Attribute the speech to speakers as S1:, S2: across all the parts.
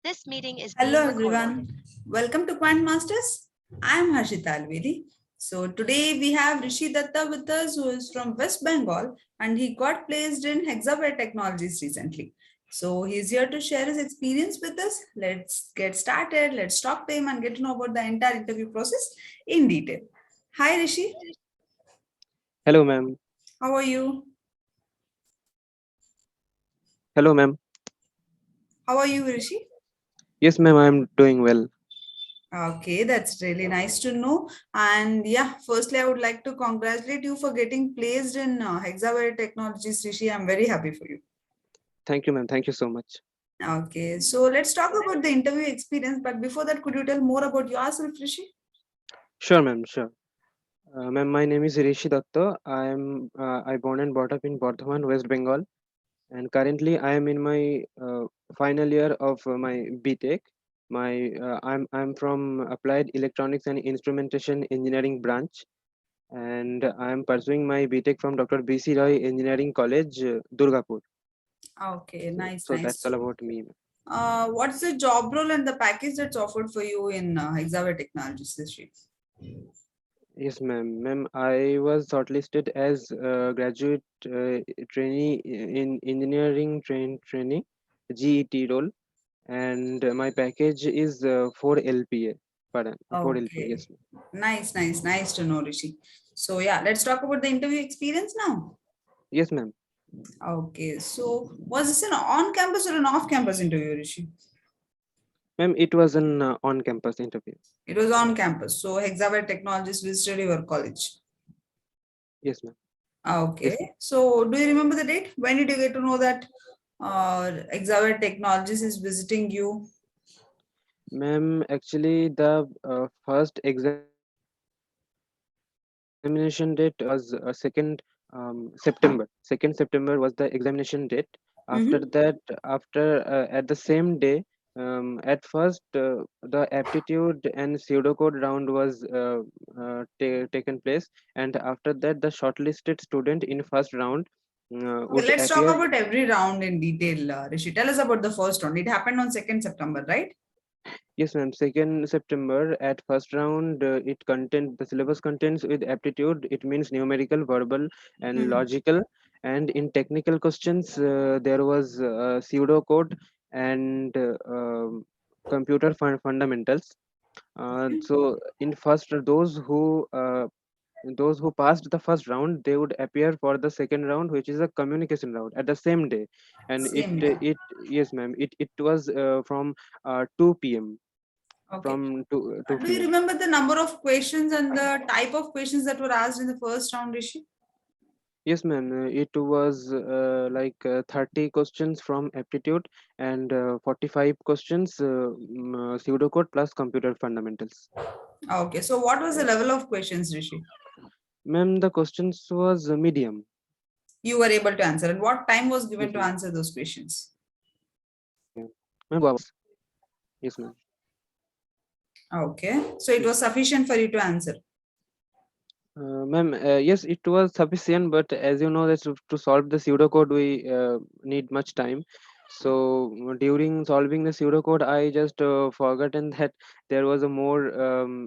S1: This meeting is
S2: Hello
S1: being recorded.
S2: everyone. Welcome to Quant Masters. I am Harshita Alvedi. So today we have Rishi Datta with us, who is from West Bengal, and he got placed in Hexaware Technologies recently. So he's here to share his experience with us. Let's get started. Let's talk to him and get to know about the entire interview process in detail. Hi Rishi,
S3: Hello, ma'am.
S2: how are you?
S3: Hello, ma'am.
S2: How are you, Rishi?
S3: Yes, ma'am, I'm doing well.
S2: Okay, that's really nice to know. And yeah, firstly, I would like to congratulate you for getting placed in Hexaware Technologies, Rishi. I'm very happy for you.
S3: Thank you, ma'am. Thank you so much.
S2: Okay, so let's talk about the interview experience. But before that, could you tell more about yourself, Rishi?
S3: Sure, ma'am. Sure. Ma'am, my name is Rishi Datta. I born and brought up in Bardhaman, West Bengal, and currently I am in my final year of my BTech. I'm from Applied Electronics and Instrumentation Engineering branch, and I am pursuing my BTech from Dr. B.C. Roy Engineering College, Durgapur.
S2: Okay, nice,
S3: So that's
S2: nice.
S3: all about me.
S2: What's the job role and the package that's offered for you in Hexaware Technologies, Rishi?
S3: Yes, ma'am. Ma'am, I was shortlisted as a graduate trainee in engineering trainee GET role, and my package is 4 LPA. Pardon, 4 LPA.
S2: Okay,
S3: Yes, ma'am.
S2: nice, nice, nice to know, Rishi. So yeah, let's talk about the interview experience now.
S3: Yes, ma'am.
S2: Okay, so was this an on-campus or an off-campus interview, Rishi?
S3: Ma'am, it was an on-campus interview.
S2: It was on campus. So Hexaware Technologies visited your college.
S3: Yes, ma'am.
S2: Okay.
S3: Yes, ma'am.
S2: So do you remember the date? When did you get to know that Hexaware Technologies is visiting you?
S3: Ma'am, actually, the first examination date was 2nd September. 2nd September was the examination date. After
S2: Mm-hmm.
S3: that, after at the same day, at first the aptitude and pseudocode round was taken place, and after that, the shortlisted student in first round
S2: Okay,
S3: would
S2: let's talk
S3: appear.
S2: about every round in detail, Rishi. Tell us about the first round. It happened on 2nd September, right?
S3: Yes, ma'am. 2nd September at first round, the syllabus contains with aptitude. It means numerical, verbal, and
S2: Mm-hmm.
S3: logical. And in technical questions, there was pseudocode and computer fundamentals. So in first, those who passed the first round, they would appear for the second round, which is a communication round at the same day. And
S2: Same, yeah.
S3: yes, ma'am. It was from 2 p.m.
S2: Okay.
S3: from 2
S2: Do you
S3: p.m.
S2: remember the number of questions and the type of questions that were asked in the first round, Rishi?
S3: Yes, ma'am. It was 30 questions from aptitude and 45 questions pseudocode plus computer fundamentals.
S2: Okay, so what was the level of questions, Rishi?
S3: Ma'am, the questions was medium.
S2: You were able to answer, and what time was given
S3: Yes,
S2: to
S3: ma'am.
S2: answer those questions?
S3: Yeah. Ma'am, 2 hours. Yes, ma'am.
S2: Okay, so it
S3: Yes.
S2: was sufficient for you to answer.
S3: Ma'am, yes, it was sufficient, but as you know, that to solve the pseudocode, we need much time. So during solving the pseudocode, I just forgotten that there was a more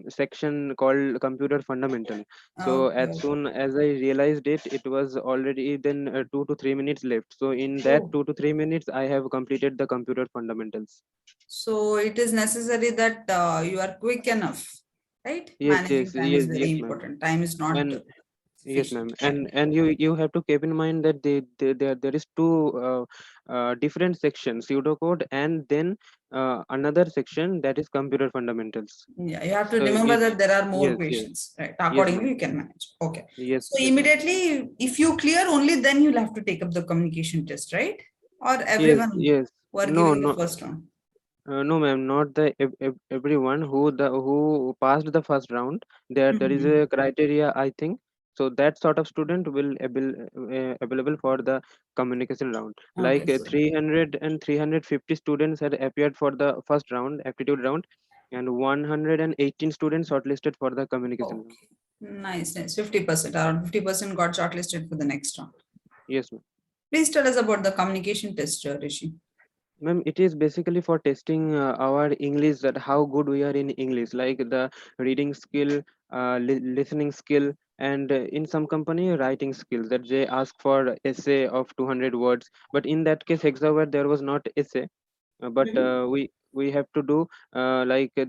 S3: section called computer fundamental. So
S2: Okay,
S3: as
S2: okay.
S3: soon as I realized it, it was already then 2 to 3 minutes left. So in that
S2: Oh,
S3: 2 to 3 minutes, I have completed the computer fundamentals.
S2: so it is necessary that you are quick enough, right?
S3: Yes,
S2: Managing
S3: yes,
S2: time is
S3: yes,
S2: very
S3: yes, ma'am.
S2: important. Time is not
S3: And yes, ma'am.
S2: sufficient.
S3: And you have to keep in mind that there is two different sections, pseudocode, and then another section that is computer fundamentals.
S2: Yeah, you have to
S3: So
S2: remember
S3: it
S2: that there are more
S3: yes, yes,
S2: questions, right?
S3: yes,
S2: Accordingly,
S3: ma'am.
S2: you can manage. Okay.
S3: Yes,
S2: So
S3: yes, ma'am.
S2: immediately, if you clear only, then you'll have to take up the communication test, right? Or
S3: Yes,
S2: everyone
S3: yes.
S2: who are
S3: No,
S2: giving the
S3: no,
S2: first round.
S3: no, ma'am. Not the everyone who passed the first round. There is
S2: Mhm.
S3: a criteria, I think. So that sort of student will available for the communication round.
S2: Okay,
S3: Like
S2: so
S3: 300 and 350 students had appeared for the first round, aptitude round, and 118 students shortlisted for the communication round.
S2: okay. Nice, nice. 50%, around 50% got shortlisted for the next round.
S3: Yes, ma'am.
S2: Please tell us about the communication test, Rishi.
S3: Ma'am, it is basically for testing our English, that how good we are in English, like the reading skill, listening skill, and in some company writing skills, that they ask for essay of 200 words. But in that case, Hexaware, there was not essay, but
S2: Mhm.
S3: we have to do like is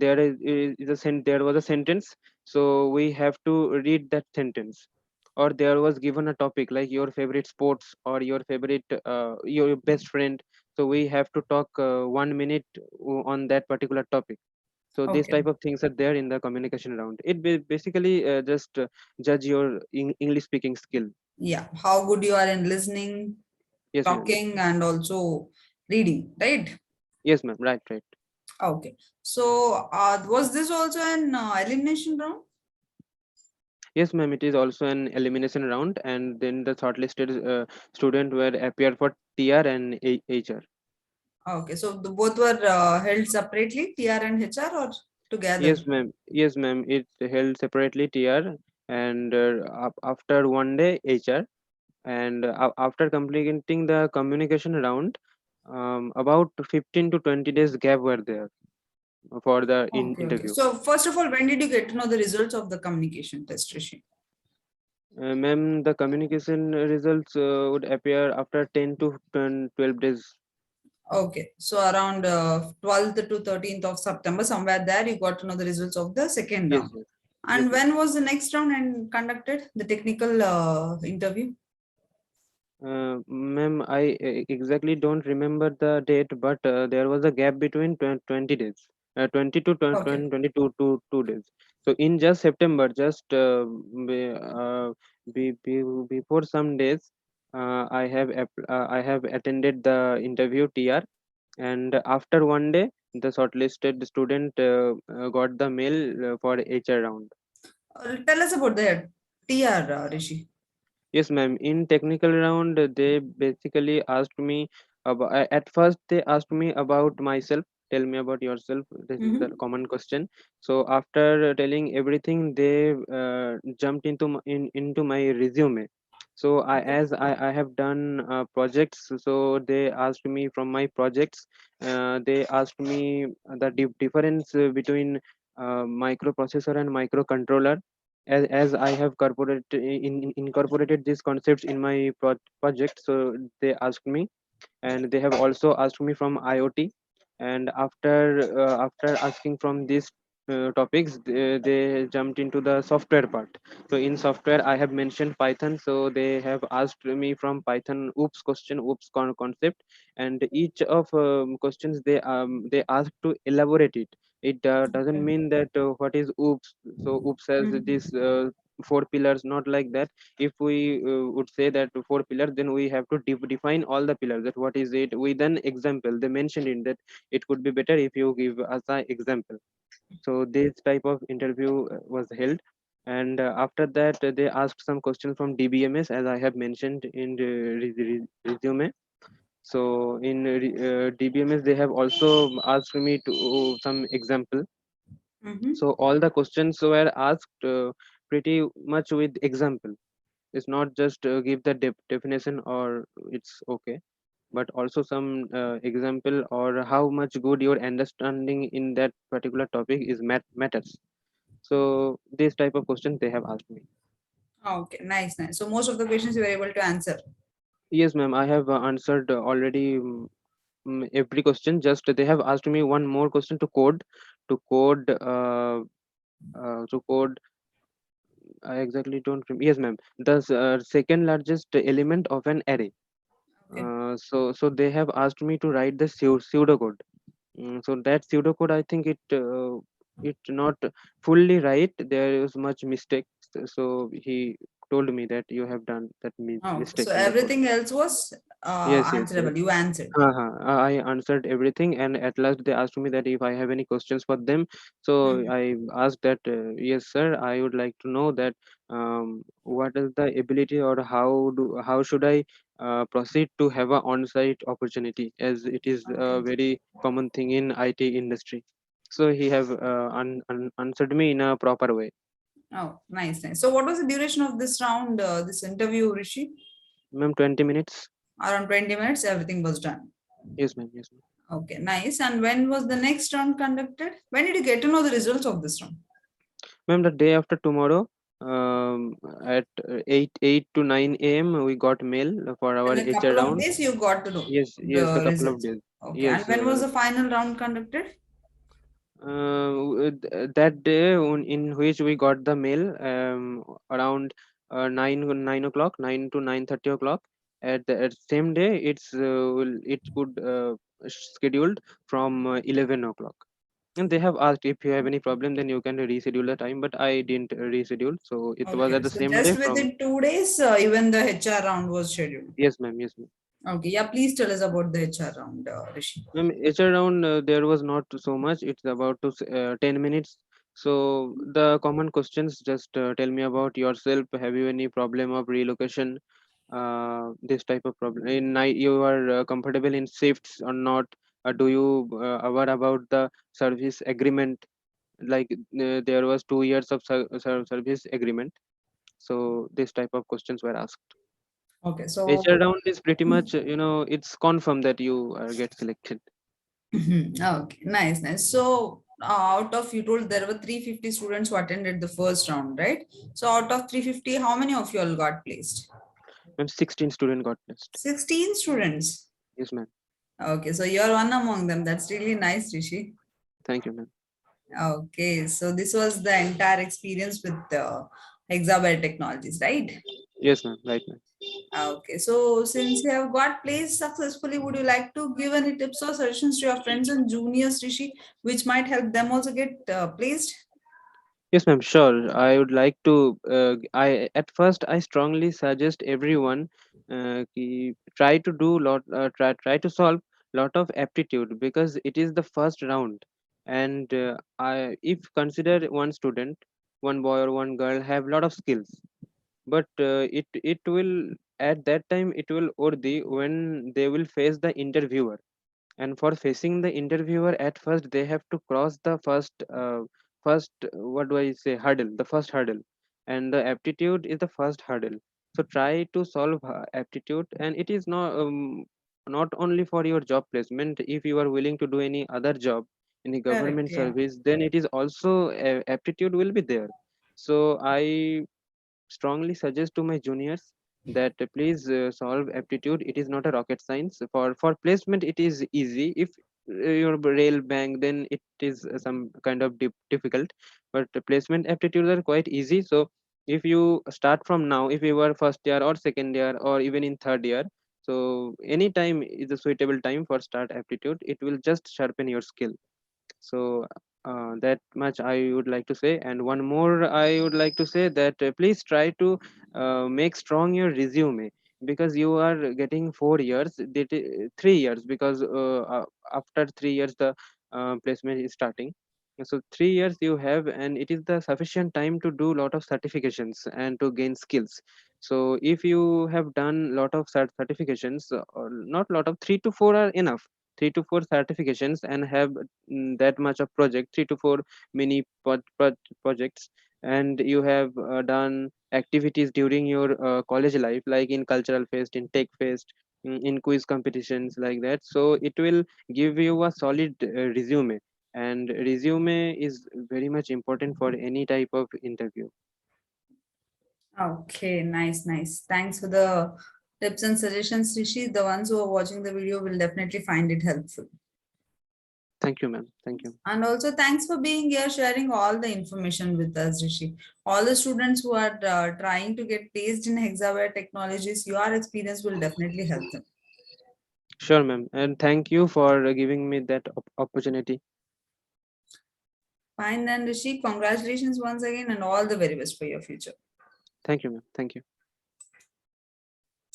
S3: there was a sentence, so we have to read that sentence. Or there was given a topic like your favorite sports or your favorite your best friend, so we have to talk 1 minute on that particular topic. So these
S2: Okay.
S3: type of things are there in the communication round. Basically just judge your English speaking skill.
S2: Yeah. How good you are in listening,
S3: Yes, ma'am.
S2: talking, and also reading, right?
S3: Yes, ma'am. Right, right.
S2: Okay. So, was this also an elimination round?
S3: Yes, ma'am. It is also an elimination round, and then the shortlisted student were appear for TR and HR.
S2: Okay. So, the both were held separately, TR and HR, or together?
S3: Yes, ma'am. Yes, ma'am. It held separately TR, and after 1 day HR, and after completing the communication round, about 15 to 20 days gap were there for the
S2: Okay. Okay.
S3: interview.
S2: So, first of all, when did you get to know the results of the communication test, Rishi?
S3: Ma'am, the communication results would appear after 10 to 12 days.
S2: Okay. So, around 12th to 13th of September, somewhere there, you got to know the results of the second
S3: Yes,
S2: round.
S3: yes. Yes,
S2: And
S3: ma'am.
S2: when was the next round and conducted, the technical interview?
S3: Ma'am, I exactly don't remember the date, but there was a gap between 20 days, 20 to 20,
S2: Okay.
S3: 22 to 2 days. So in just September, just before some days, I have attended the interview TR, and after 1 day, the shortlisted student got the mail for HR round.
S2: Tell us about the TR, Rishi.
S3: Yes, ma'am. In technical round, they basically asked me about. At first, they asked me about myself. Tell me about yourself. This is the
S2: Mm-hmm.
S3: common question. So after telling everything, they jumped into my resume. So
S2: Okay.
S3: I have done projects. So they asked me from my projects. They asked me the difference between microprocessor and microcontroller, as I have incorporated these concepts in my project. So they asked me, and they have also asked me from IoT. And after asking from these topics, they jumped into the software part. So in software, I have mentioned Python. So they have asked me from Python oops question, oops concept, and each of questions they asked to elaborate it. It doesn't
S2: Okay.
S3: mean that what is oops. So oops has
S2: Mhm.
S3: this four pillars, not like that. If we would say that four pillars, then we have to define all the pillars, that what is it. We then example, they mentioned in that it could be better if you give us an example. So this type of interview was held. And after that, they asked some questions from DBMS, as I have mentioned in the resume. So in DBMS, they have also asked me to some example.
S2: Mhm.
S3: So all the questions were asked pretty much with example. It's not just give the definition or it's okay, but also some example, or how much good your understanding in that particular topic is matters. So this type of questions they have asked me.
S2: Okay, nice, nice. So most of the questions you were able to answer.
S3: Yes, ma'am, I have answered already every question. Just they have asked me one more question to code, to code to code. I exactly don't remember. Yes, ma'am, the second largest element of an array.
S2: Okay.
S3: So they have asked me to write the pseudocode. So that pseudocode, I think it not fully right. There is much mistakes. So he told me that you have done that
S2: Okay.
S3: mistake
S2: So
S3: in the code.
S2: everything else was
S3: Yes, yes, yes.
S2: answerable. You answered.
S3: Uh-huh. I answered everything, and at last they asked me that if I have any questions for them. So
S2: Mhm.
S3: I asked that, yes, sir, I would like to know that what is the ability, or how should I proceed to have a on-site opportunity, as it is a
S2: Okay.
S3: very common thing in IT industry. So he have answered me in a proper way.
S2: Oh, nice, nice. So what was the duration of this round, this interview, Rishi?
S3: Ma'am, 20 minutes.
S2: Around 20 minutes, everything was done.
S3: Yes, ma'am. Yes, ma'am.
S2: Okay, nice. And when was the next round conducted? When did you get to know the results of this round?
S3: Ma'am, the day after tomorrow, at 8 to 9 a.m., we got mail for our
S2: In a
S3: HR
S2: couple of
S3: round.
S2: days, you got to know
S3: Yes, the
S2: the
S3: couple of
S2: results.
S3: days.
S2: Okay, and
S3: Yes,
S2: when was the final round conducted?
S3: that day in which we got the mail, around 9 o'clock, 9 to 9:30 o'clock. At same day, it would scheduled from 11 o'clock. And they have asked if you have any problem, then you can reschedule the time. But I didn't reschedule, so it was
S2: Okay,
S3: at the
S2: so
S3: same day
S2: just
S3: from.
S2: within 2 days, even the HR round was scheduled.
S3: Yes, ma'am. Yes, ma'am.
S2: Okay, yeah, please tell us about the HR round, Rishi.
S3: HR round, there was not so much. It's about 10 minutes. So the common questions, just tell me about yourself. Have you any problem of relocation? This type of problem. In night, you are comfortable in shifts or not? Do you aware about the service agreement? Like there was 2 years of service agreement. So this type of questions were asked.
S2: Okay, so
S3: HR round is pretty much, it's confirmed that you get selected.
S2: okay, nice, nice. So out of you told there were 350 students who attended the first round, right? So out of 350, how many of you all got placed?
S3: And 16 student got placed.
S2: 16 students.
S3: Yes, ma'am.
S2: Okay, so you're one among them. That's really nice, Rishi.
S3: Thank you, ma'am.
S2: Okay, so this was the entire experience with Hexaware Technologies, right?
S3: Yes, ma'am. Right, ma'am.
S2: Okay, so since you have got placed successfully, would you like to give any tips or suggestions to your friends and juniors, Rishi, which might help them also get placed?
S3: Yes, ma'am. Sure. I would like to. I at first I strongly suggest everyone try to do try to solve lot of aptitude because it is the first round, and I if consider one student, one boy or one girl have lot of skills, but it will at that time it will ordi when they will face the interviewer. And for facing the interviewer, at first they have to cross the first what do I say, hurdle, the first hurdle. And the aptitude is the first hurdle. So try to solve aptitude, and it is not only for your job placement. If you are willing to do any other job in the
S2: Correct,
S3: government
S2: yeah.
S3: service, then it is also aptitude will be there. So I strongly suggest to my juniors that please solve aptitude. It is not a rocket science. For placement it is easy. If your rail bank, then it is some kind of difficult, but the placement aptitudes are quite easy. So if you start from now, if you were first year or second year or even in third year, so any time is a suitable time for start aptitude. It will just sharpen your skill. So that much I would like to say. And one more I would like to say that please try to make strong your resume, because you are getting 4 years, 3 years, because after 3 years the placement is starting. So 3 years you have, and it is the sufficient time to do lot of certifications and to gain skills. So if you have done lot of certifications, or not lot of, 3 to 4 are enough. 3 to 4 certifications, and have that much of project, 3 to 4 mini projects. And you have done activities during your college life, like in cultural fest, in tech fest, in quiz competitions, like that. So it will give you a solid resume, and resume is very much important for any type of interview.
S2: Okay, nice, nice. Thanks for the tips and suggestions, Rishi. The ones who are watching the video will definitely find it helpful.
S3: Thank you, ma'am. Thank you.
S2: And also, thanks for being here, sharing all the information with us, Rishi. All the students who are trying to get placed in Hexaware Technologies, your experience will definitely help them.
S3: Sure, ma'am, and thank you for giving me that opportunity.
S2: Fine then, Rishi. Congratulations once again and all the very best for your future.
S3: Thank you, ma'am. Thank you.